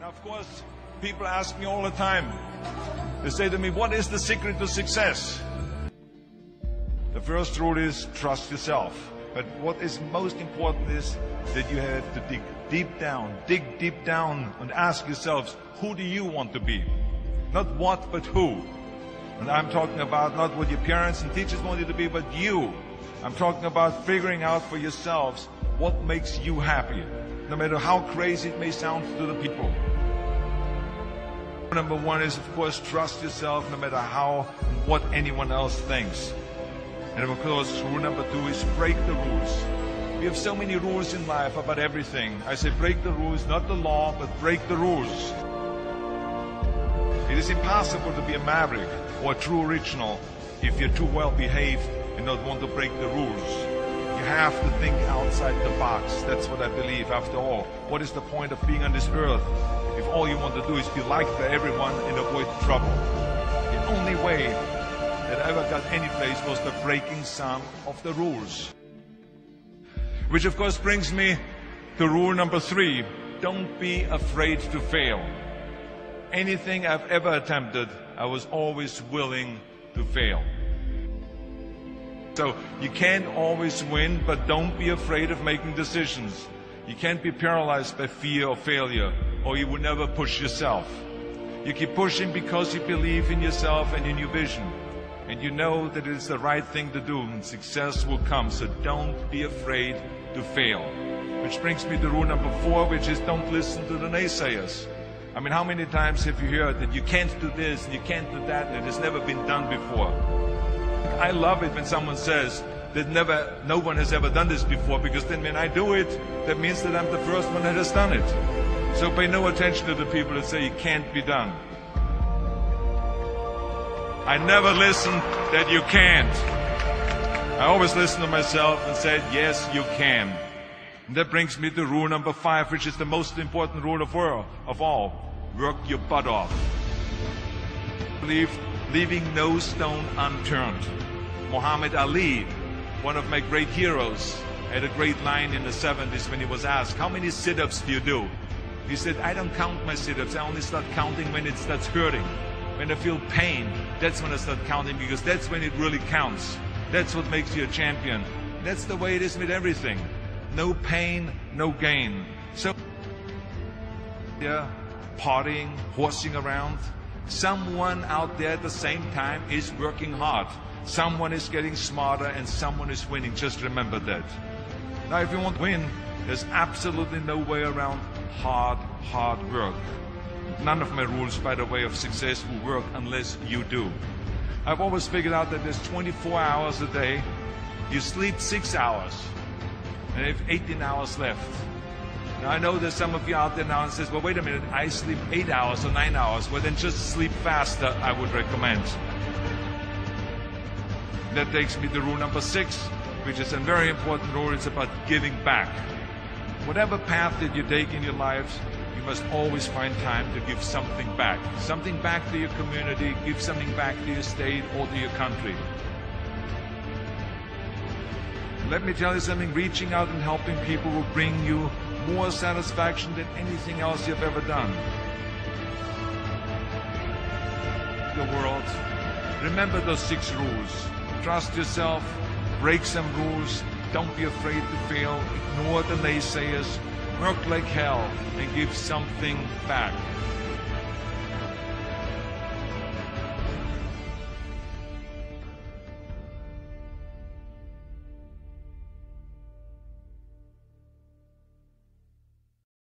Of course, people ask me all the time. They say to me, what is the secret to success? The first rule is trust yourself. But what is most important is that you have to dig deep down and ask yourselves, who do you want to be? Not what, but who. And I'm talking about not what your parents and teachers want you to be, but you. I'm talking about figuring out for yourselves what makes you happy, no matter how crazy it may sound to the people. Number one is, of course, trust yourself no matter how and what anyone else thinks. And of course, rule number two is break the rules. We have so many rules in life about everything. I say break the rules, not the law, but break the rules. It is impossible to be a maverick or a true original if you're too well behaved and not want to break the rules. You have to think outside the box. That's what I believe. After all, what is the point of being on this earth if all you want to do is be liked by everyone and avoid trouble? The only way that I ever got any place was by breaking some of the rules. Which of course brings me to rule number three. Don't be afraid to fail. Anything I've ever attempted, I was always willing to fail. So you can't always win, but don't be afraid of making decisions. You can't be paralyzed by fear of failure, or you will never push yourself. You keep pushing because you believe in yourself and in your vision. And you know that it is the right thing to do, and success will come. So don't be afraid to fail. Which brings me to rule number four, which is don't listen to the naysayers. I mean, how many times have you heard that you can't do this and you can't do that and it has never been done before? I love it when someone says that no one has ever done this before, because then when I do it, that means that I'm the first one that has done it. So pay no attention to the people that say it can't be done. I never listen that you can't. I always listen to myself and said, yes, you can. And that brings me to rule number five, which is the most important rule of all. Work your butt off. Leaving no stone unturned. Muhammad Ali, one of my great heroes, had a great line in the 70s when he was asked, how many sit-ups do you do? He said, I don't count my sit-ups. I only start counting when it starts hurting. When I feel pain, that's when I start counting, because that's when it really counts. That's what makes you a champion. That's the way it is with everything. No pain, no gain. So, partying, horsing around. Someone out there at the same time is working hard. Someone is getting smarter and someone is winning. Just remember that. Now, if you want to win, there's absolutely no way around hard work. None of my rules, by the way, of success will work unless you do. I've always figured out that there's 24 hours a day. You sleep 6 hours, and you have 18 hours left. Now, I know there's some of you out there now and says, well, wait a minute, I sleep 8 hours or 9 hours. Well, then just sleep faster, I would recommend. That takes me to rule number 6, which is a very important rule. It's about giving back. Whatever path that you take in your lives, you must always find time to give something back. Something back to your community, give something back to your state or to your country. Let me tell you something, reaching out and helping people will bring you more satisfaction than anything else you've ever done. The world, remember those 6 rules. Trust yourself, break some rules, don't be afraid to fail, ignore the naysayers, work like hell, and give something back.